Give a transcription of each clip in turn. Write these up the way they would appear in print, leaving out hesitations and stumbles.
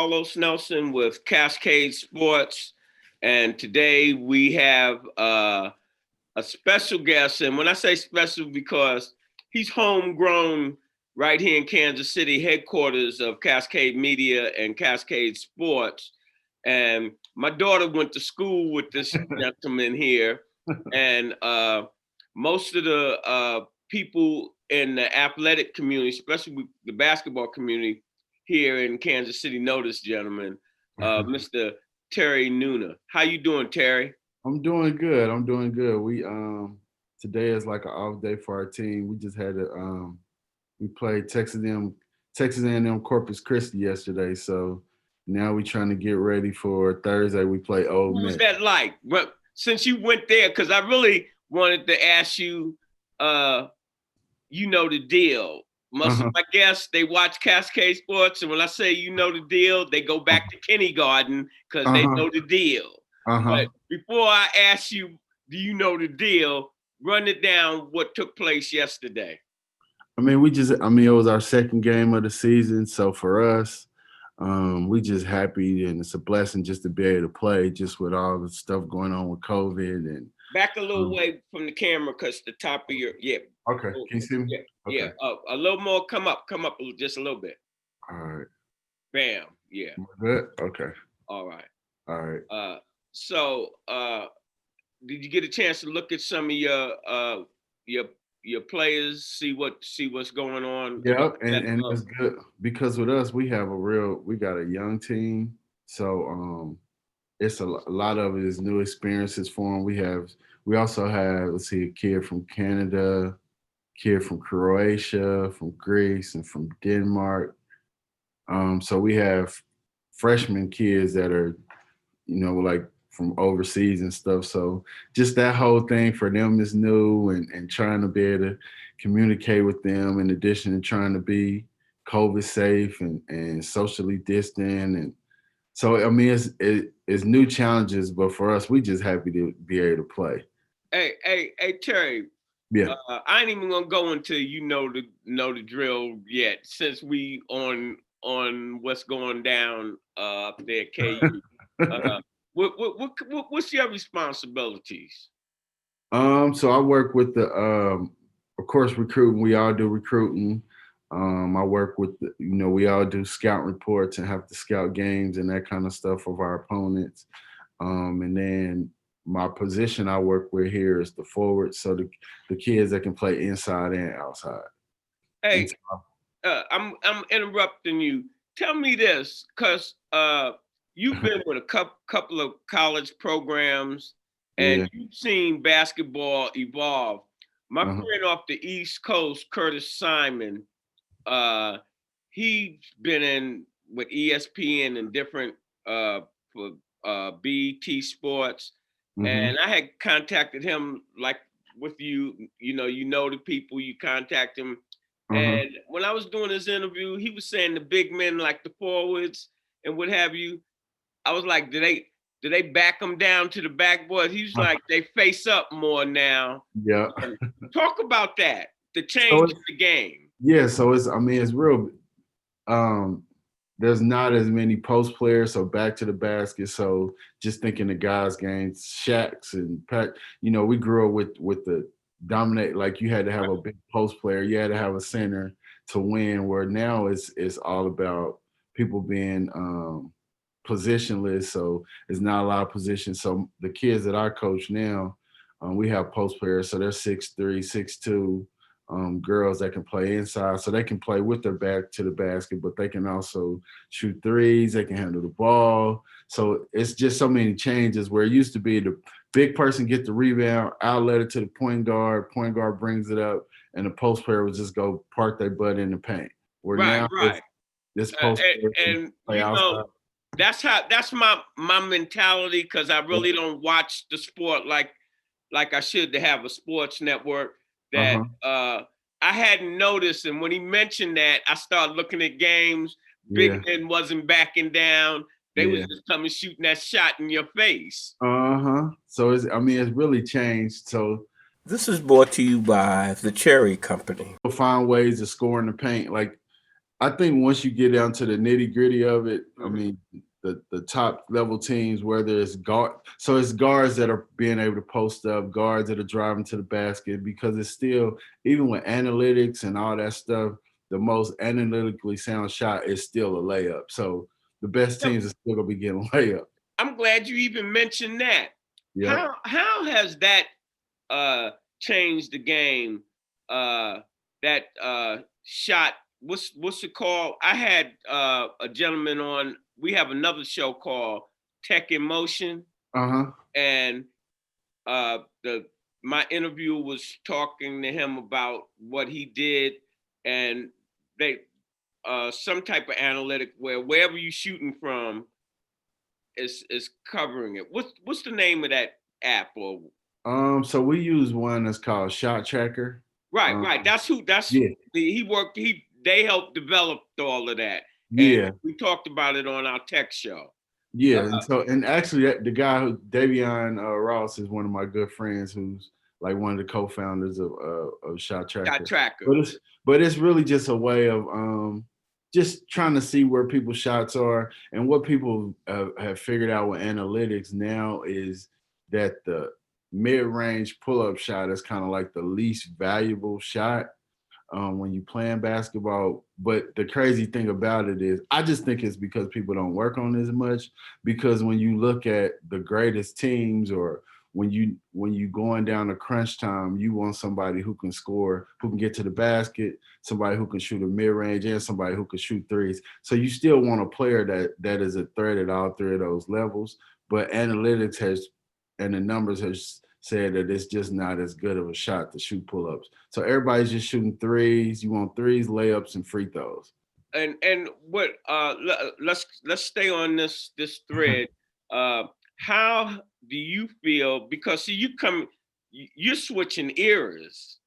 Carlos Nelson with Cascade Sports, and today we have a special guest. And when I say special, because he's homegrown right here in Kansas City, headquarters of Cascade Media and Cascade Sports. And my daughter went to school with this gentleman here, and most of the people in the athletic community, especially the basketball community here in Kansas City, know this gentleman, Mr. Terry Nuna. How you doing, Terry? I'm doing good. I'm doing good. We today is like an off day for our team. We just had we played Texas A&M Corpus Christi yesterday. So now we trying to get ready for Thursday. We play Ole Miss. What was that like? Well, since you went there, because I really wanted to ask you, you know the deal. Most of my guests, they watch Cascade Sports, and when I say you know the deal, they go back to kindergarten because they know the deal. But before I ask you, do you know the deal? Run it down. What took place yesterday? I mean, it was our second game of the season. So for us, we just happy, and it's a blessing just to be able to play just with all the stuff going on with COVID. And back a little way from the camera, because the top of your, Okay, can you see me? Yeah, a little more, come up just a little bit. All right. Bam, yeah. Good? Okay. All right. All right. So, did you get a chance to look at some of your players, see what's going on? Yep, and it's good because with us we got a young team, so it's a lot of it is new experiences for them. We also have a kid from Canada, kid from Croatia, from Greece, and from Denmark. So we have freshman kids that are, like from overseas and stuff. So just that whole thing for them is new, and trying to be able to communicate with them, in addition to trying to be COVID safe and socially distant. And so, I mean, it's new challenges, but for us, we just happy to be able to play. Hey, Terry. Yeah. I ain't even gonna go into the drill yet, since we on what's going down up there at KU. What's your responsibilities? So I work with of course, recruiting. We all do recruiting. I work with we all do scout reports and have to scout games and that kind of stuff of our opponents. And then my position I work with here is the forward, so the kids that can play inside and outside. Hey, I'm interrupting you. Tell me this, because you've been with a couple of college programs, and you've seen basketball evolve. My friend off the East Coast, Curtis Simon, he's been in with ESPN and different for BET Sports, and I had contacted him like with you. You know the people, you contact him. And when I was doing this interview, he was saying the big men, like the forwards and what have you. I was like, do they back them down to the backboard? He's like, they face up more now. Yeah. Talk about that, the change in the game. Yeah, so it's real. There's not as many post players, so back to the basket. So just thinking the guys' games, Shaqs and Pat, we grew up with the dominate, like you had to have a big post player, you had to have a center to win, where now it's all about people being positionless, so it's not a lot of positions. So the kids that I coach now, we have post players, so they're 6'3", 6'2", girls that can play inside, so they can play with their back to the basket, but they can also shoot threes, they can handle the ball. So it's just so many changes, where it used to be the big person get the rebound, outlet it to the point guard brings it up, and the post player would just go park their butt in the paint. Where now this post player and play outside. That's my mentality, because I really don't watch the sport like I should, to have a sports network that I hadn't noticed. And when he mentioned that, I started looking at games. Big men wasn't backing down. They was just coming shooting that shot in your face. So it's really changed. So this is brought to you by the Cherry Company. We'll find ways to score in the paint. Like I think once you get down to the nitty gritty of it, I Mhm. mean, the top level teams, whether it's so it's guards that are being able to post up, guards that are driving to the basket, because it's still, even with analytics and all that stuff, the most analytically sound shot is still a layup. So the best Yep. teams are still gonna be getting layup. I'm glad you even mentioned that. Yep. How has that changed the game? That shot. What's it called? I had a gentleman on. We have another show called Tech in Motion, Uh-huh. and the my interviewer was talking to him about what he did, and they some type of analytic where wherever you're shooting from is covering it. What's the name of that app? Or So we use one that's called Shot Tracker. right. Um, That's who. That's yeah, he worked. They helped develop all of that, and yeah. we talked about it on our tech show. Yeah, Uh, and actually the guy who Davion Ross is one of my good friends, who's like one of the co-founders of Shot Got Tracker. tracker. But it's really just a way of just trying to see where people's shots are, and what people have figured out with analytics now is that the mid-range pull-up shot is kind of like the least valuable shot when you playing basketball. But the crazy thing about it is, I just think it's because people don't work on it as much. Because when you look at the greatest teams, or when you going down to crunch time, you want somebody who can score, who can get to the basket, somebody who can shoot a mid range, and somebody who can shoot threes. So you still want a player that is a threat at all three of those levels. But analytics has, and the numbers has said that it's just not as good of a shot to shoot pull-ups. So everybody's just shooting threes. You want threes, layups, and free throws. And what let's stay on this thread. Uh, how do you feel? Because see, you're switching eras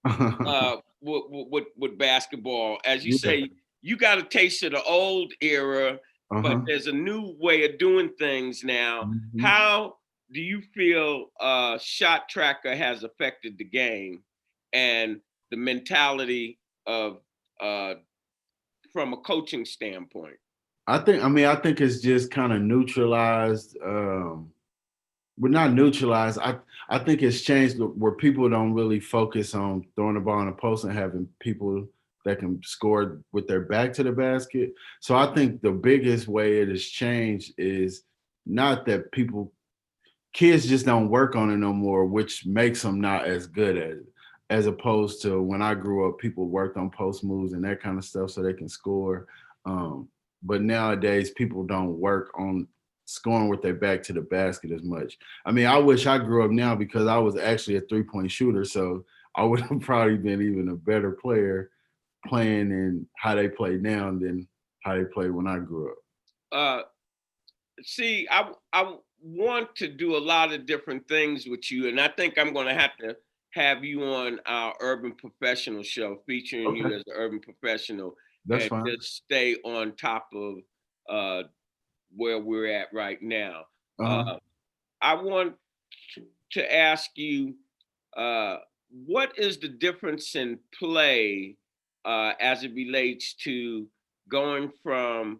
with basketball. As you Yeah. say, you got a taste of the old era, but Uh-huh. there's a new way of doing things now. Mhm. How do you feel shot tracker has affected the game and the mentality of uh, from a coaching standpoint? I think it's just kind of neutralized. But not neutralized. I think it's changed where people don't really focus on throwing the ball in the post and having people that can score with their back to the basket. So I think the biggest way it has changed is not that kids just don't work on it no more, which makes them not as good at it. As opposed to when I grew up, people worked on post moves and that kind of stuff so they can score. Um, but nowadays, people don't work on scoring with their back to the basket as much. I mean, I wish I grew up now, because I was actually a 3-point shooter, so I would have probably been even a better player playing in how they play now than how they played when I grew up. Uh, See, I want to do a lot of different things with you, and I think I'm going to have you on our urban professional show, featuring you Okay, as an urban professional, that's and fine. just stay on top of uh, where we're at right now. Uh-huh. Uh, I want to ask you, uh, what is the difference in play as it relates to going from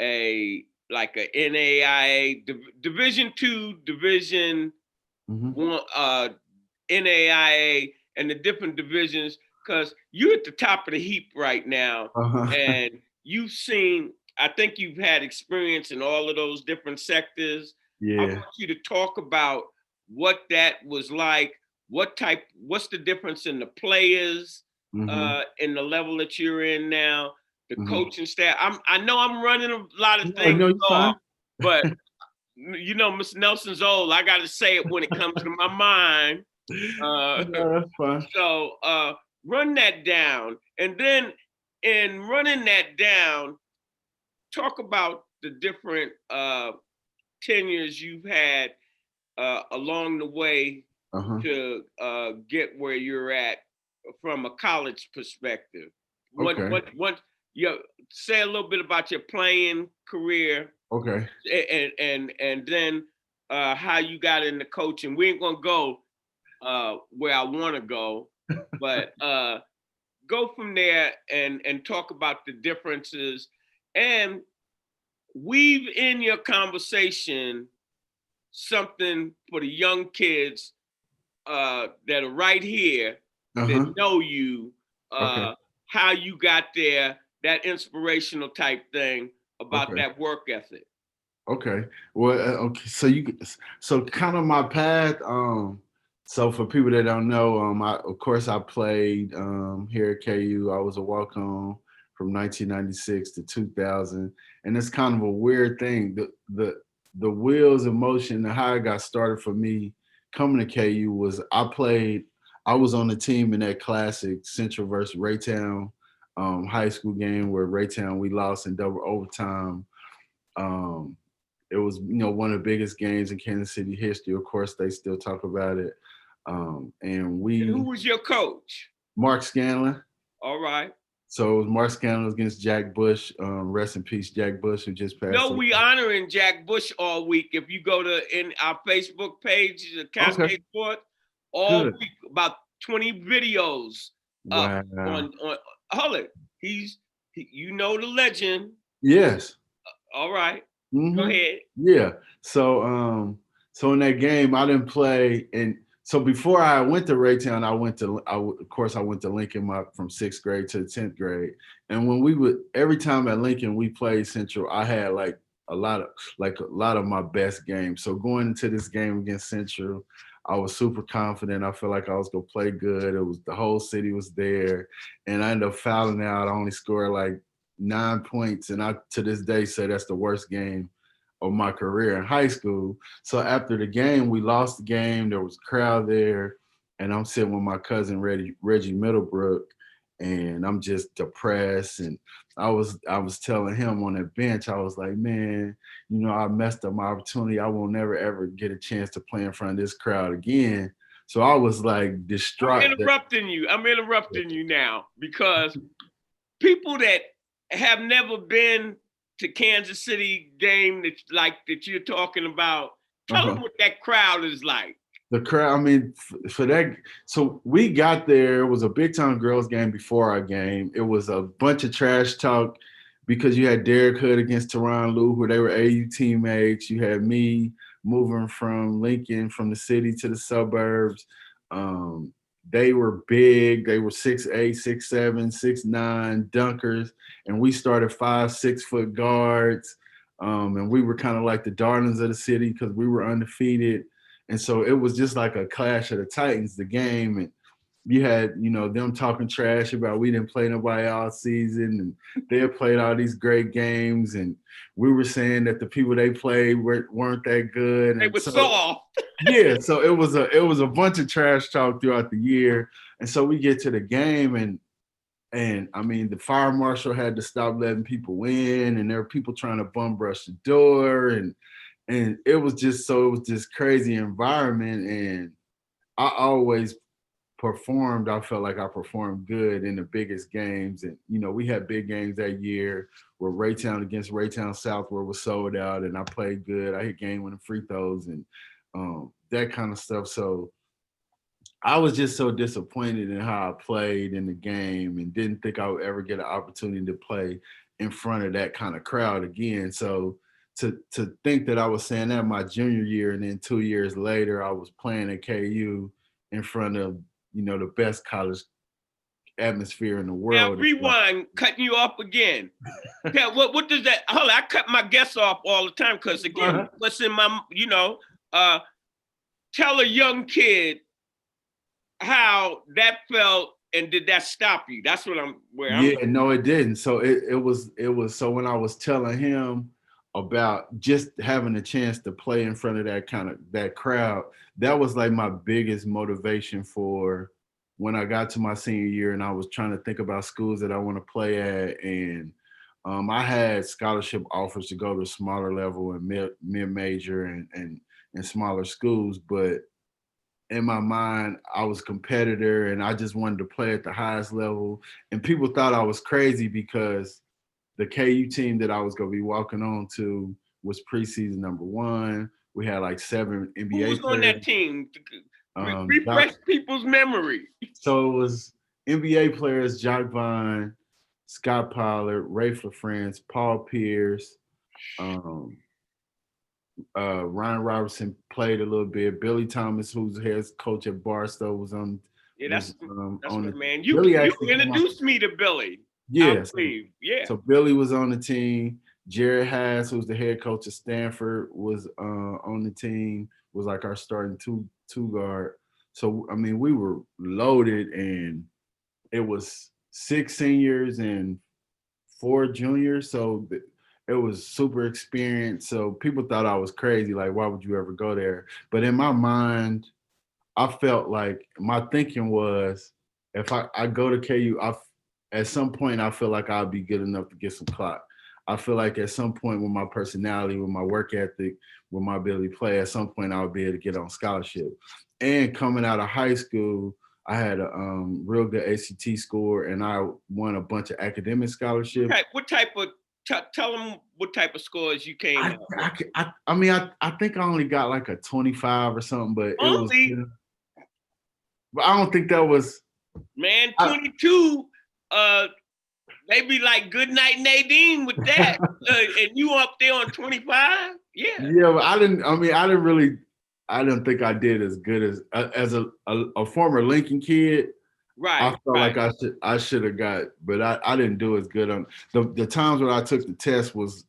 a like a NAIA Division two, Division Hmm. one, NAIA, and the different divisions? Because you're at the top of the heap right now, Uh-huh. and you've seen. I think you've had experience in all of those different sectors. I Yeah. want you to talk about what that was like. What's the difference in the players Hmm. in the level that you're in now, the Hmm. coaching staff. I know I'm running a lot of No, things no, you're off, fine. but you know, Mr. Nelson's old. I got to say it when it comes to my mind. Uh, No, that's fine. so run that down, and then in running that down, talk about the different tenures you've had along the way Uh-huh. to get where you're at from a college perspective. Okay. What you say a little bit about your playing career, Okay. and then how you got into coaching. We ain't gonna go where I want to go, but go from there and talk about the differences and weave in your conversation something for the young kids that are right here that know you, Okay. how you got there, that inspirational type thing about Okay. that work ethic. Okay. Well, okay. So kind of my path. So for people that don't know, of course I played here at KU. I was a walk-on from 1996 to 2000, and it's kind of a weird thing. The wheels of motion, and how it got started for me coming to KU was I was on the team in that classic Central versus Raytown high school game where Raytown we lost in double overtime. Um, it was, one of the biggest games in Kansas City history. Of course, they still talk about it. And who was your coach? Mark Scanlon. All right. So it was Mark Scanlon against Jack Bush. Rest in peace, Jack Bush, who just passed away. We honoring Jack Bush all week. If you go to in our Facebook page, the Cascade Sport, all week, about 20 videos up on hold it. You know the legend. Yes. All right. Mm-hmm. Go ahead. Yeah. So in that game, I didn't play, and so before I went to Raytown, of course I went to Lincoln from 6th grade to 10th grade, and when every time at Lincoln we played Central, I had like a lot of my best games. So going into this game against Central, I was super confident. I felt like I was gonna play good. It was the whole city was there, and I ended up fouling out. I only scored like 9 points, and I to this day say that's the worst game of my career in high school. So after the game, we lost the game. There was a crowd there, and I'm sitting with my cousin Reggie Middlebrook, and I'm just depressed. And I was telling him on that bench, I was like, man, I messed up my opportunity. I will never ever get a chance to play in front of this crowd again. So I was like distraught. I'm interrupting you now because people that have never been to Kansas City game that you're talking about, tell them what that crowd is like. The crowd, I mean, for that, so we got there. It was a big time girls game before our game. It was a bunch of trash talk because you had Derek Hood against Teron Lou, who they were AU teammates. You had me moving from Lincoln, from the city to the suburbs. They were big. They were 6'8", 6'7", 6'9", dunkers, and we started 5, 6 foot guards. And we were kind of like the darlings of the city because we were undefeated. And so it was just like a clash of the Titans, the game. And you had, them talking trash about we didn't play nobody all season, and they had played all these great games. And we were saying that the people they played weren't that good. They were soft. Yeah, so it was a bunch of trash talk throughout the year. And so we get to the game, and I mean, the fire marshal had to stop letting people in, and there were people trying to bum brush the door, and it was just crazy environment. And I always performed. I felt like I performed good in the biggest games. And, we had big games that year where Raytown against Raytown South where it was sold out, and I played good. I hit game-winning free throws and that kind of stuff. So I was just so disappointed in how I played in the game and didn't think I would ever get an opportunity to play in front of that kind of crowd again. So to think that I was saying that my junior year, and then 2 years later I was playing at KU in front of, the best college atmosphere in the world. Now rewind, cutting you off again. Yeah, what does that? Hold on, I cut my guests off all the time because again, what's in my, tell a young kid how that felt, and did that stop you? That's what I'm. No, it didn't. So it was. So when I was telling him about just having a chance to play in front of that crowd, that was like my biggest motivation for when I got to my senior year and I was trying to think about schools that I want to play at. And I had scholarship offers to go to smaller level and mid-major and smaller schools, but in my mind, I was a competitor and I just wanted to play at the highest level. And people thought I was crazy because the KU team that I was going to be walking on to was preseason #1. We had like 7 NBA Who was players. On that team? Refresh people's memory. So it was NBA players: Jock Vaughn, Scott Pollard, Rafe LaFrance, Paul Pierce, um, Ryan Robertson played a little bit. Billy Thomas, who's head coach at Barstow, Yeah, was that's on my the. man. Billy You actually came off. introduced me to Billy, I Yeah, believe. Yeah. so Billy was on the team. Jared Haas, who's the head coach of Stanford, was on the team. Was like our starting two guard. So I mean, we were loaded, and it was 6 seniors and 4 juniors. So it was super experienced. So people thought I was crazy. Like, why would you ever go there? But in my mind, I felt like my thinking was, if I go to KU, at some point I feel like I'll be good enough to get some clock. I feel like at some point with my personality, with my work ethic, with my ability to play, at some point I'll be able to get on scholarship. And coming out of high school, I had a real good ACT score, and I won a bunch of academic scholarships. What type of tell them what type of scores you came out with? I mean, I think I only got like a 25 or something, but it was. Only, But I don't think that was. man, 22. They be like good night Nadine with that, and you up there on 25. Yeah. Yeah, but I didn't. I mean, I didn't really. I didn't think I did as good as a former Lincoln kid. I Right. felt Right. like I should have got, but I didn't do as good on the times when I took the test was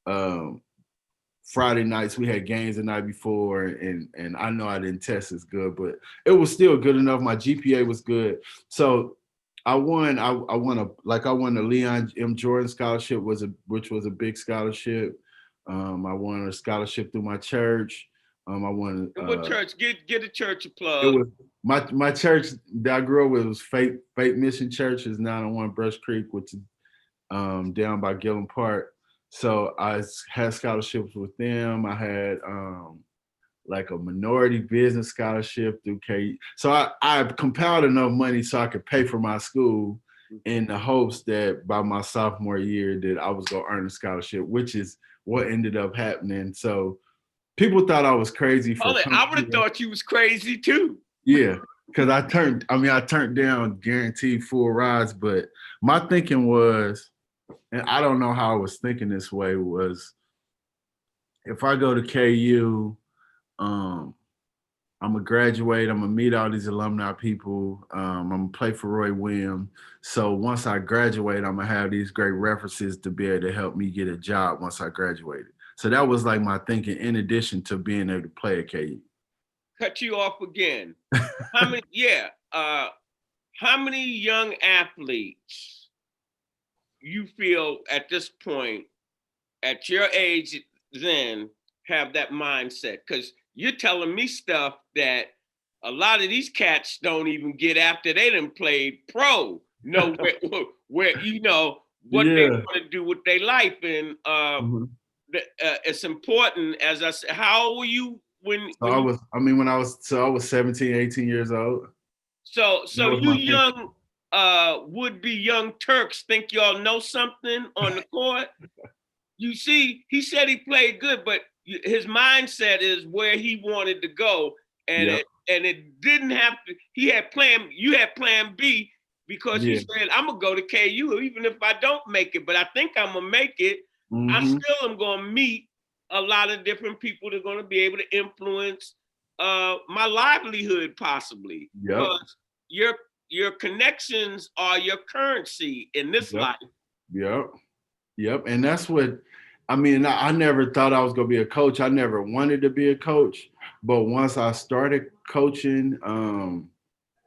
um, Friday nights. We had games the night before, and I know I didn't test as good, but it was still good enough. My GPA was good, so I won. I won I won the Leon M. Jordan scholarship, which was a big scholarship. I won a scholarship through my church. I won. And what church? Get a church a It plug. was my church that I grew up with was Faith Mission Church. Is now on Brush Creek, which is down by Gillum Park. So I had scholarships with them. I had like a minority business scholarship through KU. So I compiled enough money so I could pay for my school in the hopes that by my sophomore year that I was gonna earn a scholarship, which is what ended up happening. So people thought I was crazy for coming I would have here. thought you was crazy too. Yeah, because I turned down guaranteed full rides, but my thinking was, and I don't know how I was thinking this way, was if I go to KU, um, I'm gonna graduate. I'm gonna meet all these alumni people. I'm gonna play for Roy Williams. So once I graduate, I'm gonna have these great references to be able to help me get a job once I graduated. So that was like my thinking, in addition to being able to play at KU. Cut you off again. How many? Yeah. How many young athletes you feel at this point, at your age, then have that mindset? Because you're telling me stuff that a lot of these cats don't even get after they done played pro. Know where you know what they Yeah. want to do with their life, and Mhm. it's important. As I said, how old were you when So you? I was 17, 18 years old. That So was you my thing. young would be young Turks think y'all know something on the court. You see, he said he played good, but his mindset is where he wanted to go, and Yep. it didn't have to. You had plan B because you Yeah. said I'm gonna go to KU even if I don't make it, but I think I'm gonna make it. I Mm-hmm. still am gonna meet a lot of different people that are gonna be able to influence my livelihood possibly Yep. because your connections are your currency in this Yep. life. Yep. Yep. And that's what I mean. I never thought I was gonna be a coach. I never wanted to be a coach. But once I started coaching,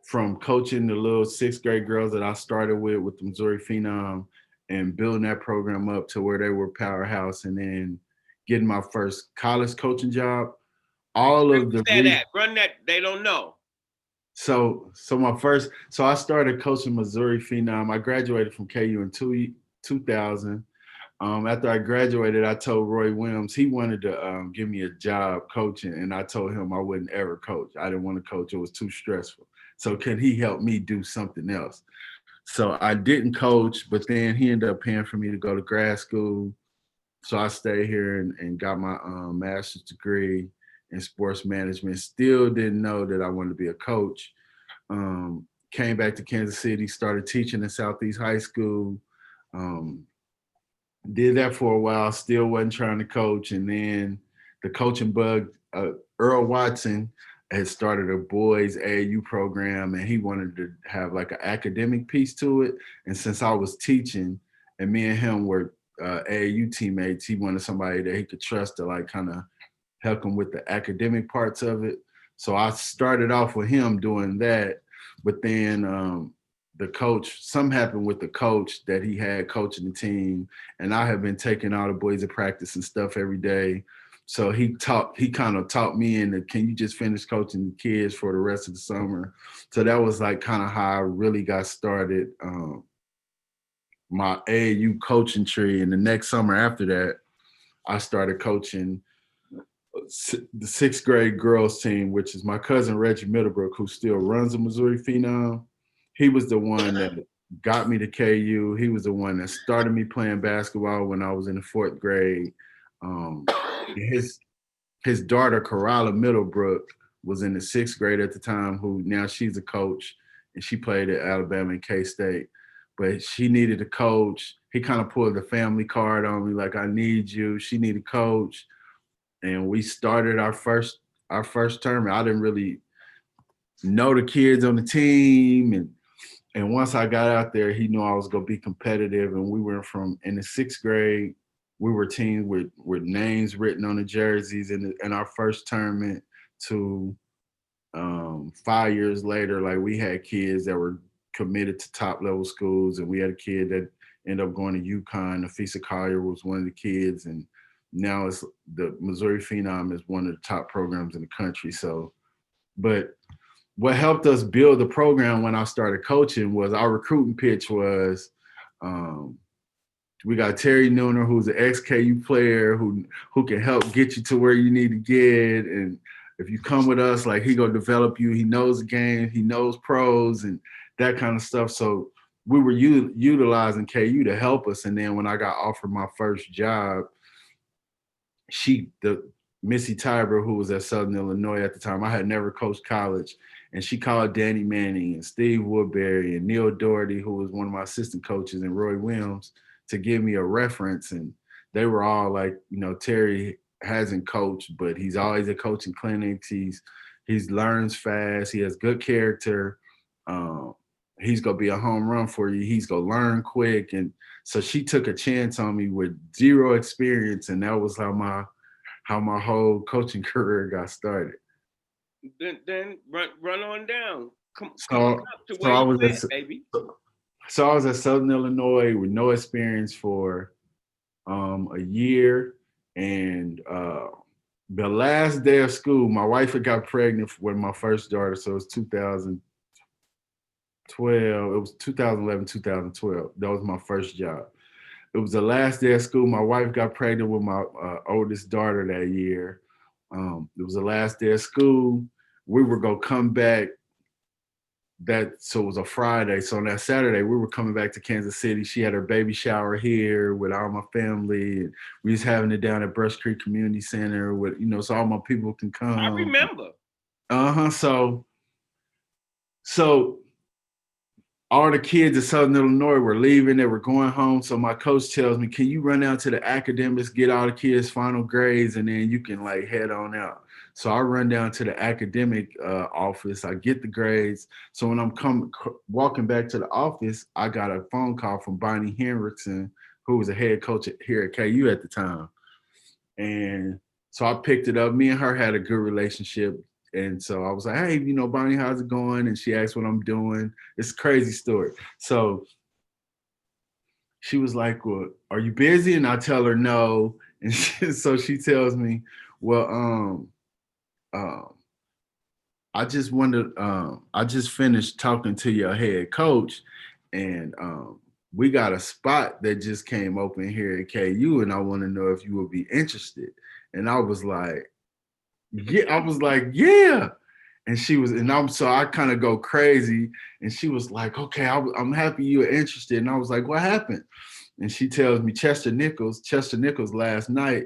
from coaching the little sixth grade girls that I started with the Missouri Phenom and building that program up to where they were powerhouse, and then getting my first college coaching job, all Where of was the that at? Run that. They don't know. so I started coaching Missouri Phenom. I graduated from KU in 2000. After I graduated, I told Roy Williams he wanted to give me a job coaching, and I told him I wouldn't ever coach. I didn't want to coach; it was too stressful. So can he help me do something else? So I didn't coach, but then he ended up paying for me to go to grad school. So I stayed here and got my master's degree in sports management. Still didn't know that I wanted to be a coach. came back to Kansas City, started teaching in Southeast High School. Um, did that for a while, still wasn't trying to coach. And then the coaching bug, Earl Watson had started a boys AAU program, and he wanted to have like an academic piece to it. And since I was teaching and me and him were AAU teammates, he wanted somebody that he could trust to like kind of help him with the academic parts of it. So I started off with him doing that, but then the coach, something happened with the coach that he had coaching the team, and I have been taking all the boys to practice and stuff every day. So he kind of taught me into, can you just finish coaching the kids for the rest of the summer? So that was like kind of how I really got started, my AAU coaching tree. And the next summer after that, I started coaching the sixth grade girls team, which is my cousin Reggie Middlebrook, who still runs the Missouri Phenom. He was the one that got me to KU. He was the one that started me playing basketball when I was in the fourth grade. His daughter, Coralla Middlebrook, was in the sixth grade at the time, who now she's a coach, and she played at Alabama and K-State. But she needed a coach. He kind of pulled the family card on me, like, I need you. She needed a coach. And we started our first term. I didn't really know the kids on the team, and once I got out there, he knew I was gonna be competitive. And we went from, in the sixth grade, we were teams with names written on the jerseys in our first tournament, to 5 years later, like, we had kids that were committed to top level schools, and we had a kid that ended up going to UConn. Afisa Collier was one of the kids, and now it's the Missouri Phenom is one of the top programs in the country. So, but what helped us build the program when I started coaching was our recruiting pitch was, we got Terry Nooner, who's an ex-KU player who can help get you to where you need to get. And if you come with us, like, he gonna develop you. He knows the game, he knows pros and that kind of stuff. So we were utilizing KU to help us. And then when I got offered my first job, Missy Tiber, who was at Southern Illinois at the time, I had never coached college, and she called Danny Manning and Steve Woodbury and Neil Doherty, who was one of my assistant coaches, and Roy Williams, to give me a reference. And they were all like, Terry hasn't coached, but he's always at coaching clinics. He learns fast. He has good character. He's gonna be a home run for you. He's gonna learn quick. And so she took a chance on me with zero experience, and that was how my whole coaching career got started. Then run on down. Come So, up to where I you was at, at, baby. so I was at Southern Illinois with no experience for a year, and the last day of school, my wife had got pregnant with my first daughter, so it was 2012. It was 2011, 2012. That was my first job. It was the last day of school. My wife got pregnant with my oldest daughter that year. It was the last day of school. We were gonna come back. So it was a Friday. So on that Saturday, we were coming back to Kansas City. She had her baby shower here with all my family, and we was having it down at Brush Creek Community Center with, so all my people can come. I remember. So all the kids at Southern Illinois were leaving. They were going home. So my coach tells me, can you run out to the academics, get all the kids' final grades, and then you can like head on out. So I run down to the academic office. I get the grades. So when I'm walking back to the office, I got a phone call from Bonnie Henriksen, who was a head coach here at KU at the time. And so I picked it up. Me and her had a good relationship. And so I was like, hey, Bonnie, how's it going? And she asked what I'm doing. It's a crazy story. So she was like, well, are you busy? And I tell her no. And so she tells me, well, I just finished talking to your head coach, and we got a spot that just came open here at KU, and I want to know if you would be interested. And I was like, yeah. And she was, so I kind of go crazy. And she was like, okay, I'm happy you're interested. And I was like, what happened? And she tells me Chester Nichols last night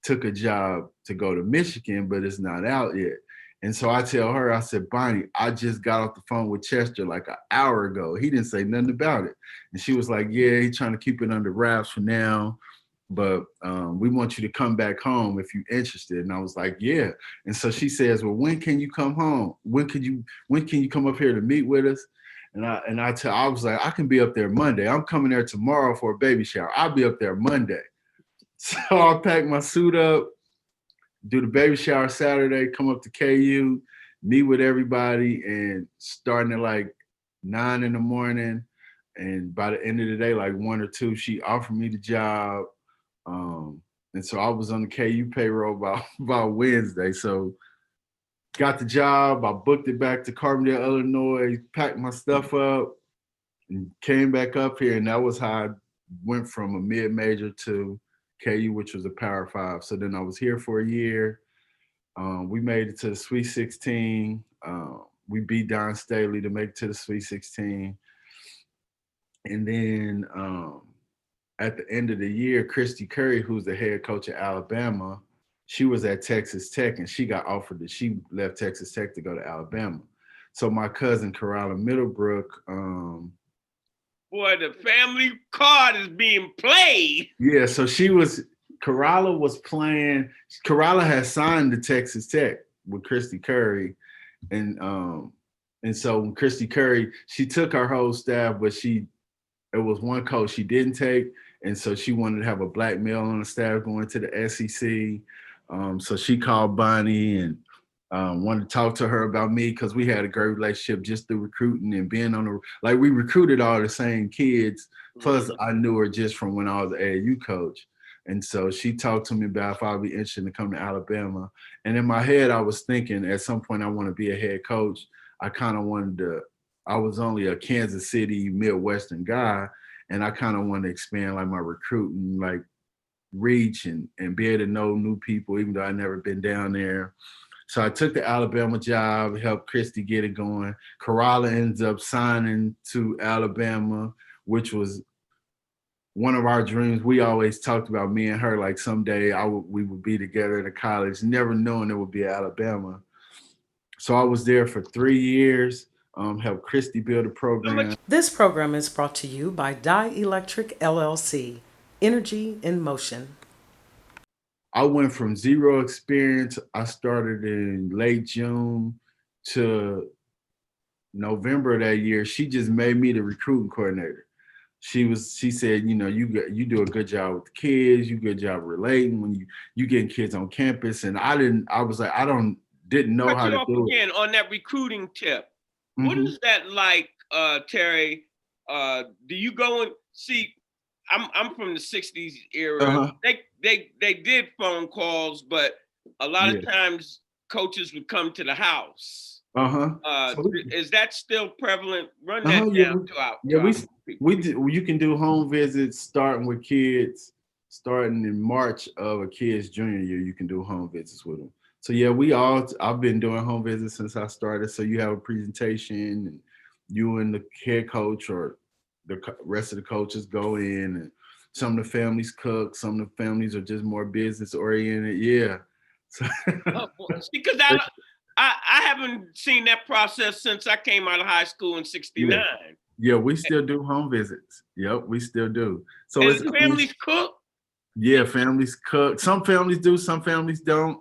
took a job to go to Michigan, but it's not out yet. And so I tell her, I said, Bonnie, I just got off the phone with Chester like an hour ago. He didn't say nothing about it. And she was like, yeah, he's trying to keep it under wraps for now. But we want you to come back home if you're interested. And I was like, yeah. And so she says, well, when can you come home? When can you come up here to meet with us? And I was like, I can be up there Monday. I'm coming there tomorrow for a baby shower. I'll be up there Monday. So I packed my suit up, do the baby shower Saturday, come up to KU, meet with everybody, and starting at like 9 in the morning. And by the end of the day, like 1 or 2, she offered me the job. And so I was on the KU payroll by Wednesday. So got the job. I booked it back to Carbondale, Illinois, packed my stuff up, and came back up here. And that was how I went from a mid-major to KU, which was a Power 5. So then I was here for a year. We made it to the Sweet 16. We beat Don Staley to make it to the Sweet 16. And then at the end of the year, Christy Curry, who's the head coach at Alabama, she was at Texas Tech, and she got offered that she left Texas Tech to go to Alabama. So my cousin, Corella Middlebrook. Boy, the family card is being played. Yeah, so Corella was playing. Corella had signed to Texas Tech with Christy Curry. And so when Christy Curry, she took her whole staff, but it was one coach she didn't take. And so she wanted to have a black male on the staff going to the SEC. So she called Bonnie and wanted to talk to her about me because we had a great relationship just through recruiting and being we recruited all the same kids. Plus I knew her just from when I was an AAU coach. And so she talked to me about if I'd be interested to come to Alabama. And in my head, I was thinking at some point I want to be a head coach. I was only a Kansas City Midwestern guy, and I kind of wanted to expand like my recruiting, like reach and be able to know new people, even though I'd never been down there. So I took the Alabama job, helped Christy get it going. Corella ends up signing to Alabama, which was one of our dreams. We always talked about, me and her, like someday we would be together at a college, never knowing it would be Alabama. So I was there for 3 years, helped Christy build a program. This program is brought to you by Dielectric LLC, Energy in Motion. I went from zero experience. I started in late June to November of that year. She just made me the recruiting coordinator. She said, you do a good job with the kids, you do a good job relating when you getting kids on campus. And didn't know how to do again, on that recruiting tip. Mm-hmm. What is that like, Terry? Do you go and see? I'm from the 60s era. Uh-huh. They did phone calls, but a lot of times coaches would come to the house. Uh-huh. Is that still prevalent? Run that down to our. Yeah, we do. You can do home visits starting with kids. Starting in March of a kid's junior year, you can do home visits with them. So yeah, I've been doing home visits since I started. So you have a presentation, and you and the head coach or the rest of the coaches go in, and some of the families cook, some of the families are just more business oriented. Yeah. So, because I haven't seen that process since I came out of high school in '69. Yeah, we still do home visits. Yep, we still do. So families cook? Yeah, families cook. Some families do, some families don't.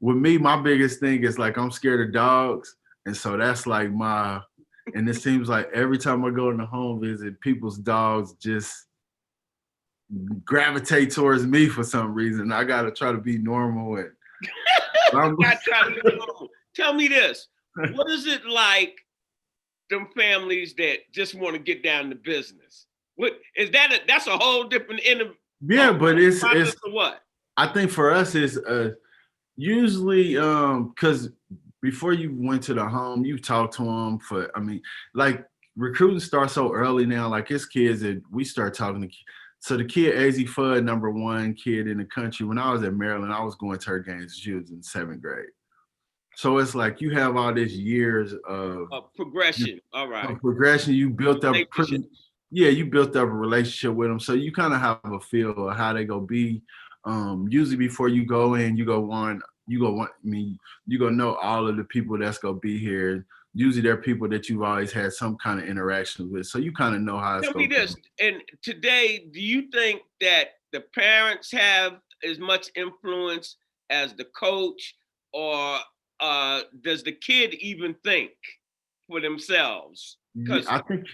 With me, my biggest thing is like I'm scared of dogs. And so that's like and it seems like every time I go on a home visit, people's dogs just gravitate towards me for some reason. I got to try to be normal. And Tell me this. What is it like, them families that just want to get down to business? What is that? That's a whole different but it's what? I think for us is usually because before you went to the home, you talk to them like recruiting starts so early now. Like it's kids that we start talking to. So the kid, AZ Fudd, number 1 kid in the country, when I was at Maryland, I was going to her games. She was in 7th grade. So it's like you have all these years of progression. All right. Progression. You built up you built up a relationship with them. So you kind of have a feel of how they go be. Usually before you go in, you go you gonna want. I mean, you gonna know all of the people that's gonna be here. Usually, they're people that you've always had some kind of interaction with, so you kind of know how it's Tell me gonna this, go. and today, do you think that the parents have as much influence as the coach, or does the kid even think for themselves? Yeah, Because I think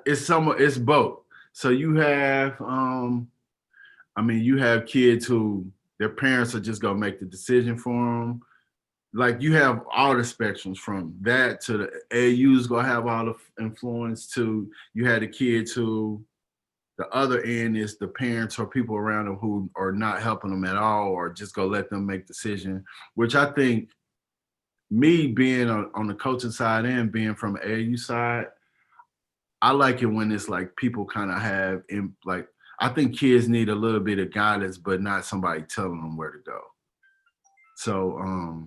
it's both. So you have, I mean, you have kids who their parents are just gonna make the decision for them. Like you have all the spectrums from that to the AU's gonna have all the influence to you had the kids who the other end is the parents or people around them who are not helping them at all or just gonna let them make decision, which I think me being on the coaching side and being from the AU side, I like it when it's like people kind of have like I think kids need a little bit of guidance, but not somebody telling them where to go. So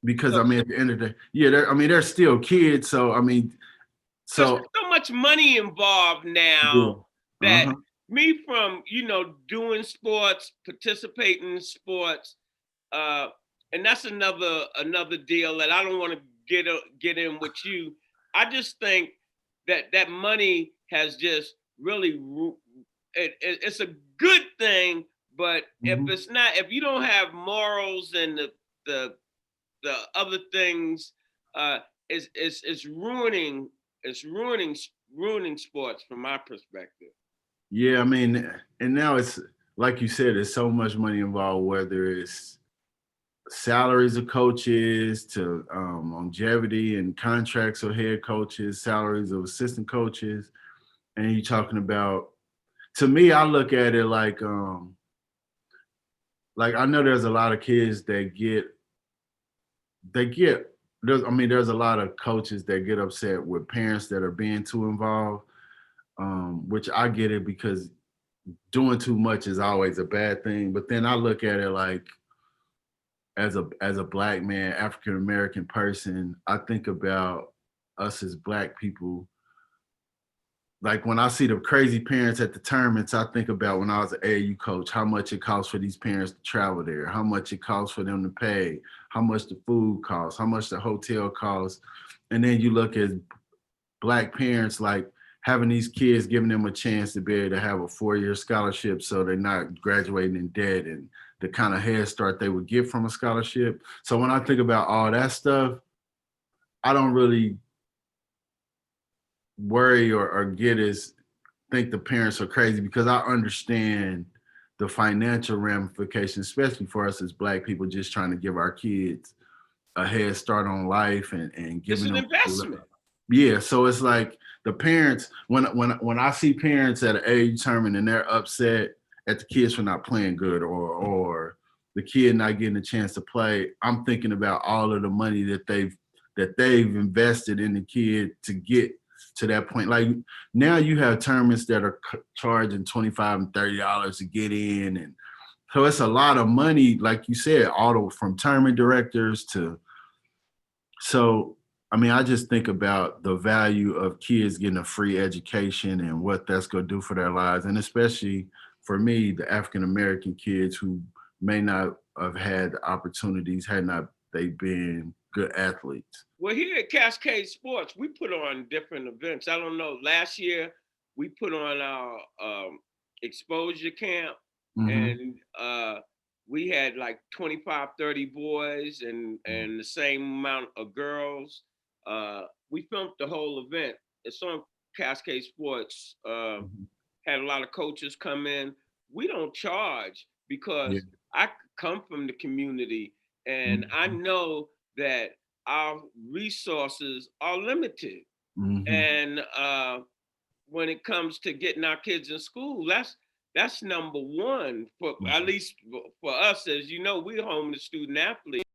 because I mean at the end of the day, yeah, I mean they're still kids. So I mean, there's so so much money involved yeah, now that uh-huh. me from doing sports, participating in sports, uh, and that's another deal that I don't want to get in with you. I just think that money has just really it's a good thing, but Hmm. if you don't have morals and the the other things, uh, it's ruining ruining sports from my perspective. Yeah, I mean, and now it's like you said, there's so much money involved, whether it's salaries of coaches to longevity and contracts of head coaches, salaries of assistant coaches, and you're talking about. To me, I look at it like I know there's a lot of kids that get there's I mean there's a lot of coaches that get upset with parents that are being too involved, which I get it because doing too much is always a bad thing. But then I look at it like as a black man, African American person, I think about us as black people. Like when I see the crazy parents at the tournaments, I think about when I was an AAU coach, how much it costs for these parents to travel there, how much it costs for them to pay, how much the food costs, how much the hotel costs. And then you look at black parents like having these kids, giving them a chance to be able to have a 4-year scholarship so they're not graduating in debt and the kind of head start they would get from a scholarship. So when I think about all that stuff, I don't really worry or get as think the parents are crazy because I understand the financial ramifications, especially for us as black people just trying to give our kids a head start on life and It's giving an them. investment. Yeah, so it's like the parents when I see parents at an age tournament and they're upset at the kids for not playing good or the kid not getting a chance to play, I'm thinking about all of the money that they've invested in the kid to get to that point. Like now you have tournaments that are charging $25 and $30 to get in, and so it's a lot of money, like you said, all from tournament directors to so, I mean, I just think about the value of kids getting a free education and what that's going to do for their lives. And especially for me, the African American kids who may not have had the opportunities had not they been good athletes. Well, here at Cascade Sports, we put on different events. I don't know. Last year, we put on our exposure camp, Hmm. and we had like 25, 30 boys and the same amount of girls. We filmed the whole event. It's on Cascade Sports. Had a lot of coaches come in. We don't charge Yeah. because I come from the community and I Hmm. know that our resources are limited. Hmm. And when it comes to getting our kids in school, that's number one for at least for us. As you know, we're homeless student athletes.